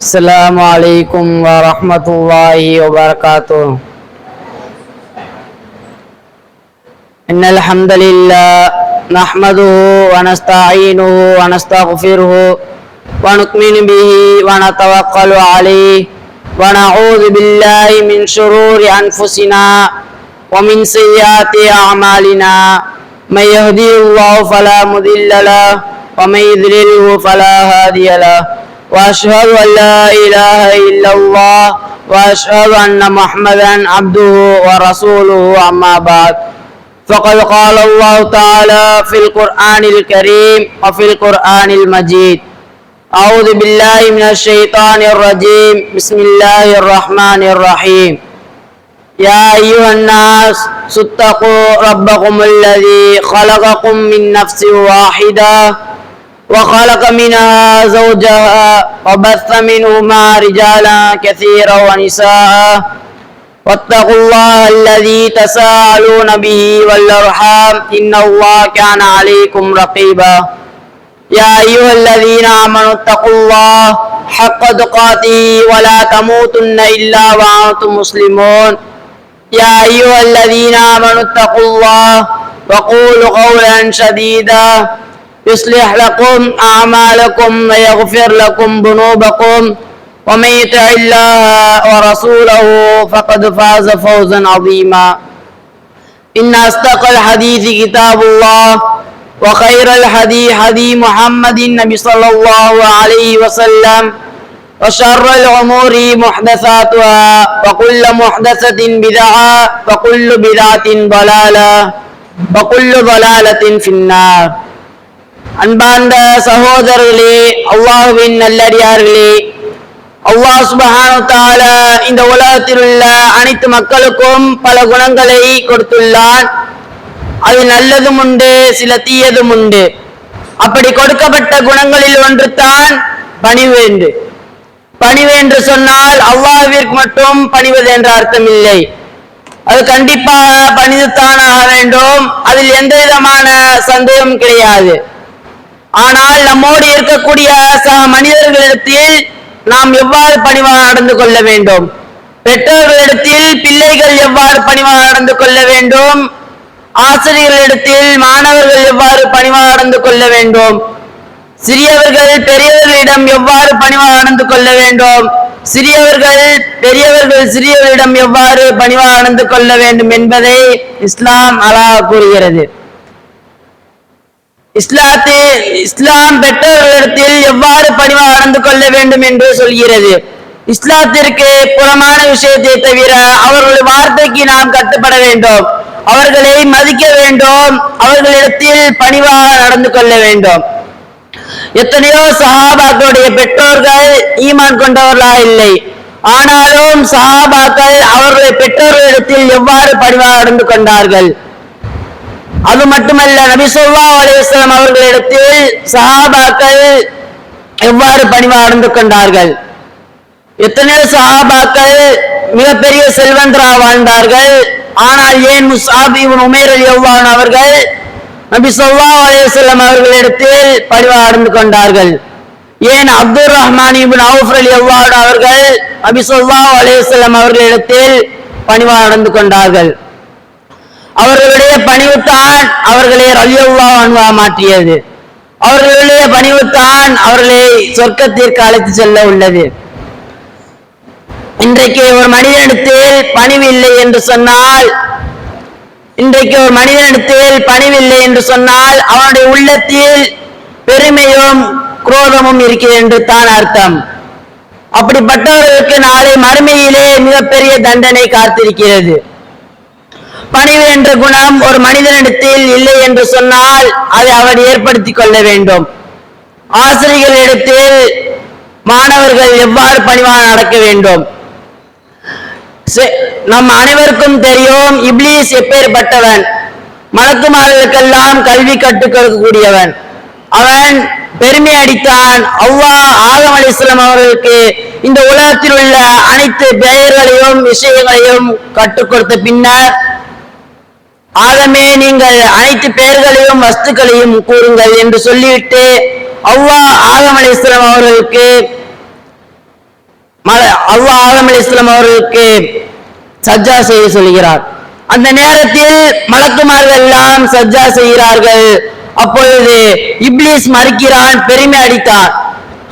السلام عليكم ورحمة الله وبركاته. إن الحمد لله نحمده ونستعينه ونستغفره ونؤمن به ونتوكل عليه ونعوذ بالله من شرور أنفسنا ومن سيئات أعمالنا. من يهدي الله فلا مضل له ومن يضلله فلا هادي له. وأشهد أن لا إله إلا الله وأشهد أن محمدا عبده ورسوله. أما بعد، فقد قال الله تعالى في القرآن الكريم وفي القرآن المجيد: أعوذ بالله من الشيطان الرجيم. بسم الله الرحمن الرحيم. يا أيها الناس اتقوا ربكم الذي خلقكم من نفس واحدة وخلق منها زوجها وبث منهما رجالا كثيرا ونساء واتقوا الله الذي تساءلون به والأرحام إن الله كان عليكم رقيبا. يا أيها الذين آمنوا اتقوا الله حق تقاته ولا تموتن إلا وأنتم مسلمون. يا أيها الذين آمنوا اتقوا الله وقولوا قولا سديدا يصلح لكم أعمالكم ويغفر لكم ذنوبكم ومن يطع الله ورسوله فقد فاز فوزا عظيما. إن أصدق الحديث كتاب الله وخير الهدي هدي محمد النبي صلى الله عليه وسلم وشر الأمور محدثاتها وكل محدثة بدعة وكل بدعة ضلالة وكل ضلالة في النار. அன்பார்ந்த சகோதரர்களே, அல்லாஹ்வின் நல்லடியார்களே, அல்லாஹ் சுப்ஹானஹு வ தஆலா இந்த உலகத்தில் உள்ள அனைத்து மக்களுக்கும் பல குணங்களை கொடுத்துள்ளான். அது நல்லதும் உண்டு, சில தீயதும் உண்டு. அப்படி கொடுக்கப்பட்ட குணங்களில் ஒன்று தான் பணிவு. பணிவு என்று சொன்னால் அல்லாஹ்விற்கு மட்டும் பணிவது என்ற அர்த்தம் இல்லை. அது கண்டிப்பாக பணிந்துதான் ஆக வேண்டும், அதில் எந்த விதமான சந்தேகம் கிடையாது. ஆனால் நம்மோடு இருக்கக்கூடிய சக மனிதர்களிடத்தில் நாம் எவ்வாறு பணிவாக நடந்து கொள்ள வேண்டும், பெற்றோர்களிடத்தில் பிள்ளைகள் எவ்வாறு பணிவாக நடந்து கொள்ள வேண்டும், ஆசிரியர்களிடத்தில் மாணவர்கள் எவ்வாறு பணிவாக நடந்து கொள்ள வேண்டும், சிறியவர்கள் பெரியவர்களிடம் எவ்வாறு பணிவாக நடந்து கொள்ள வேண்டும், சிறியவர்கள் பெரியவர்கள் சிறியவர்களிடம் எவ்வாறு பணிவாக நடந்து கொள்ள வேண்டும் என்பதை இஸ்லாம் அழகாக கூறுகிறது. இஸ்லாம் பெற்றோர்களிடத்தில் எவ்வாறு பணிவாக நடந்து கொள்ள வேண்டும் என்று சொல்கிறது. இஸ்லாத்திற்கு புறமான விஷயத்தை தவிர அவர்களுடைய வார்த்தைக்கு நாம் கட்டுப்பட வேண்டும், அவர்களை மதிக்க வேண்டும், அவர்களிடத்தில் பணிவாக நடந்து கொள்ள வேண்டும். எத்தனையோ சஹாபாக்களுடைய பெற்றோர்கள் ஈமான் கொண்டவர்களாக இல்லை, ஆனாலும் சஹாபாக்கள் அவர்களுடைய பெற்றோர்களிடத்தில் எவ்வாறு பணிவாக நடந்து கொண்டார்கள். அது மட்டுமல்ல, நபி ஸல்லல்லாஹு அலைஹி வஸல்லம் அவர்களிடத்தில் சஹாபாக்கள் எவ்வாறு பணிவாக நடந்து கொண்டார்கள். எத்தனையோ சஹாபாக்கள் மிகப்பெரிய செல்வந்தராக வாழ்ந்தார்கள், ஆனால் ஏன் முஸ்அப் இப்னு உமைர் ரலியல்லாஹு அன்ஹு அவர்கள் நபி ஸல்லல்லாஹு அலைஹி வஸல்லம் அவர்களிடத்தில் பணிவாக நடந்து கொண்டார்கள்? ஏன் அப்துர் ரஹ்மான் இப்னு அவுஃப் ரலியல்லாஹு அன்ஹு அவர்கள் நபி ஸல்லல்லாஹு அலைஹி வஸல்லம் அவர்களிடத்தில் பணிவாக நடந்து கொண்டார்கள்? அவர்களுடைய பணிவுத்தான் அவர்களை ரலியல்லாஹு அன்ஹு மாற்றியது. அவர்களுடைய பணிவுத்தான் அவர்களை சொர்க்கத்திற்கு அழைத்து செல்ல உள்ளது. இன்றைக்கு ஒரு மனிதனிடத்தில் பணிவில்லை என்று சொன்னால் அவனுடைய உள்ளத்தில் பெருமையும் குரோதமும் இருக்கிறது என்று தான் அர்த்தம். அப்படிப்பட்டவர்களுக்கு நாளை மறுமையிலே மிகப்பெரிய தண்டனை காத்திருக்கிறது. பணிவு என்ற குணம் ஒரு மனிதனிடத்தில் இல்லை என்று சொன்னால் அதை அவர் ஏற்படுத்திக் கொள்ள வேண்டும். ஆசிரியர்களிடத்தில் மாணவர்கள் எவ்வாறு பணிவாக நடக்க வேண்டும்? நம் அனைவருக்கும் தெரியும், இப்லீஸ் எப்பேற்பட்டவன். மலக்குமார்களுக்கெல்லாம் கல்வி கற்றுக் கொடுக்கக்கூடியவன். அவன் பெருமை அடித்தான். அல்லாஹ் ஆதம் அலைஹிஸ்ஸலாம் அவர்களுக்கு இந்த உலகத்தில் உள்ள அனைத்து பெயர்களையும் விஷயங்களையும் கற்றுக் கொடுத்த பின்னர், ஆதமே நீங்கள் அனைத்து பெயர்களையும் வஸ்துக்களையும் கூறுங்கள் என்று சொல்லிவிட்டு அல்லாஹ் ஆதம் அலைஹிஸ்ஸலாம் அவர்களுக்கு அல்லாஹ் ஆதம் அலைஹிஸ்ஸலாம் அவர்களுக்கு சஜ்ஜா செய்ய சொல்கிறார். அந்த நேரத்தில் மலக்குமார்கள் எல்லாம் சஜ்ஜா செய்கிறார்கள். அப்பொழுது இப்லீஸ் மறுக்கிறான், பெருமை அடித்தான்.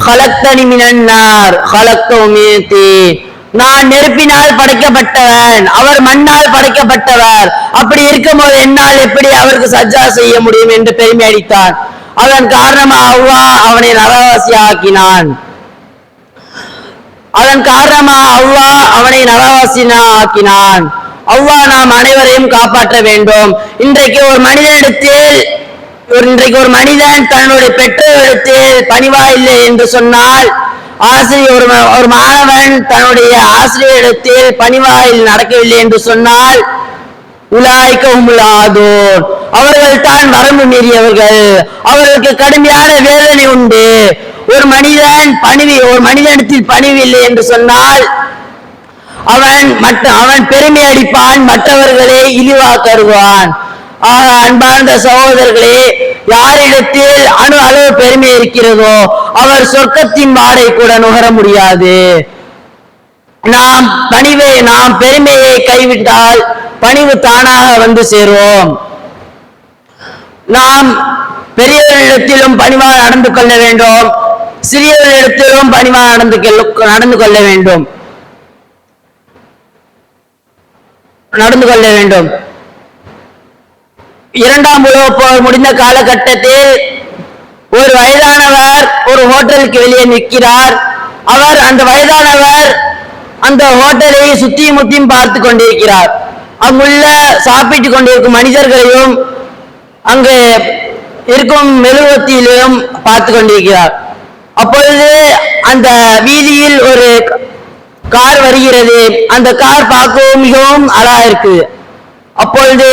ஹலக்தனி மினன் நார் ஹலக்தஹு மின் தீன், நான் நெருப்பினால் படைக்கப்பட்டவன், அவர் மண்ணால் படைக்கப்பட்டவர், அப்படி இருக்கும்போது என்னால் எப்படி அவருக்கு சஜ்ஜா செய்ய முடியும் என்று பெருமை அடித்தான். அதன் காரணமாக அல்லாஹ் அவனை நரகவாசி ஆக்கினான். அல்லாஹ் நாம் அனைவரையும் காப்பாற்ற வேண்டும். இன்றைக்கு ஒரு மனிதன் தன்னுடைய பெற்றோரிடத்தில் பணிவா இல்லை என்று சொன்னால், ஒரு மாணவன் தன்னுடைய ஆசிரியரிடத்தில் பணிவாயில் நடக்கவில்லை என்று சொன்னால், உலாய்க்கவுமுலாதோன், அவர்கள் தான் வரம்பு மீறியவர்கள், அவர்களுக்கு கடுமையான வேதனை உண்டு. ஒரு மனிதனிடத்தில் பணிவில்லை என்று சொன்னால் அவன் பெருமை அடிப்பான், மற்றவர்களை இழிவாக கருதுவான். ஆக அன்பார்ந்த சகோதரர்களே, யாரிடத்தில் அணு அளவு பெருமை இருக்கிறதோ அவர் சொர்க்கத்தின் வாடை கூட நுகர முடியாது. நாம் பெருமையை கைவிட்டால் பணிவு தானாக வந்து சேருவோம். நாம் பெரியவர்களிடத்திலும் பணிவாக நடந்து கொள்ள வேண்டும், சிறியவர்களிடத்திலும் பணிவாக நடந்து கொள்ள வேண்டும். இரண்டாம் உலகப் போர் முடிந்த காலகட்டத்தில் ஒரு வயதானவர் ஒரு ஹோட்டலுக்கு வெளியே நிற்கிறார். அந்த வயதானவர் அந்த ஹோட்டலை சுத்தியும் முத்தியும் பார்த்து கொண்டிருக்கிறார். அங்குள்ள சாப்பிட்டுக் கொண்டிருக்கும் மனிதர்களையும் அங்கு இருக்கும் மெழுகுவர்த்தியிலையும் பார்த்து கொண்டிருக்கிறார். அப்பொழுது அந்த வீதியில் ஒரு கார் வருகிறது. அந்த கார் பார்க்கவும் மிகவும் அழகா இருக்கு. அப்பொழுது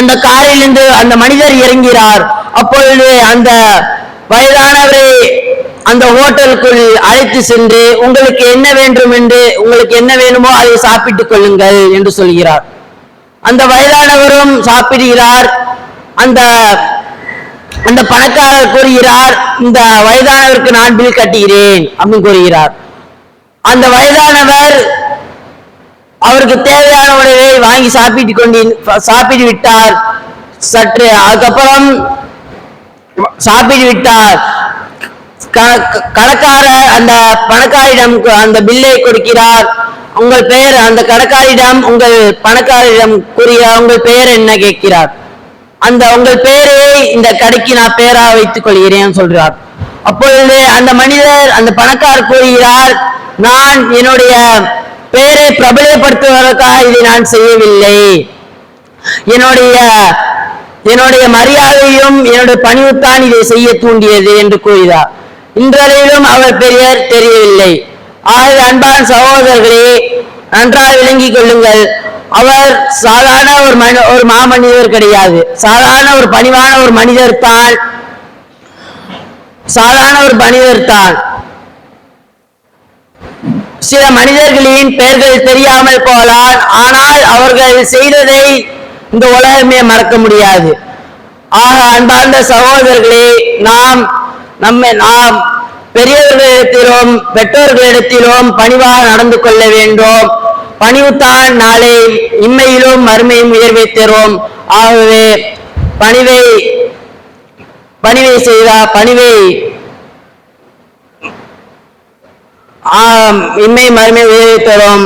அந்த காரிலிருந்து அந்த மனிதர் இறங்கிறார். அப்பொழுது அந்த வயதானவரை அந்த ஹோட்டலுக்குள் அழைத்து சென்று, உங்களுக்கு என்ன வேணுமோ அதை சாப்பிட்டுக் கொள்ளுங்கள் என்று சொல்கிறார். அந்த வயதானவரும் சாப்பிடுகிறார். அந்த பணக்காரர் கூறுகிறார், இந்த வயதானவருக்கு நான் பில் கட்டுகிறேன் அப்படின்னு கூறுகிறார். அந்த வயதானவர் அவருக்கு தேவையான உணவை வாங்கி சாப்பிட்டு விட்டார். அதுக்கப்புறம் சாப்பிட்டு விட்டார். கணக்காரர் அந்த பணக்காரிடம் அந்த பில்லை கொடுக்கிறார். உங்கள் பெயர், அந்த கணக்காரிடம் உங்கள் பணக்காரிடம் கூறுகிறார், உங்கள் பெயர் என்ன கேட்கிறார். உங்கள் பெயரை இந்த கடைக்கு நான் பெயரா வைத்துக் கொள்கிறேன் சொல்றார். அப்பொழுது அந்த பணக்காரர் கூறுகிறார், நான் என்னுடைய பெயரை பிரபலப்படுத்துவதற்காக இதை நான் செய்யவில்லை, என்னுடைய மரியாதையும் என்னுடைய பணிவுத்தான் இதை செய்ய தூண்டியது என்று கூறுகிறார். இன்றளவிலும் அவர் பெயர் தெரியவில்லை. ஆகவே அன்பான சகோதரர்களே, நன்றாக விளங்கிக் கொள்ளுங்கள். அவர் சாதாரண ஒரு மாமனிதர் கிடையாது. சாதாரண ஒரு பணிவான ஒரு மனிதர் தான். சில மனிதர்களின் பெயர்கள் தெரியாமல் போகலாம், ஆனால் அவர்கள் செய்ததை இந்த உலகமே மறக்க முடியாது. ஆக அன்பார்ந்த சகோதரர்களே, நாம் பெரியவர்களிடத்திலும் பெற்றோர்களிடத்திலும் பணிவாக நடந்து கொள்ள வேண்டும். பணிவுத்தான் நாளை இம்மையிலும் மறுமையும் உயர்வை தரும். ஆகவே இம்மை மறுமை உயர்வை தரும்.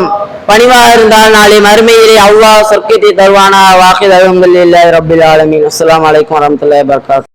பணிவாக இருந்தால் நாளை மறுமையிலே அல்லாஹ் சொர்க்கத்தை தருவானா. வாஹித் அல்ஹம்துலில்லாஹி ரப்பில் ஆலமீன். அஸ்ஸலாமு அலைக்கும் வரஹ்மத்துல்லாஹி வபரகாத்துஹு.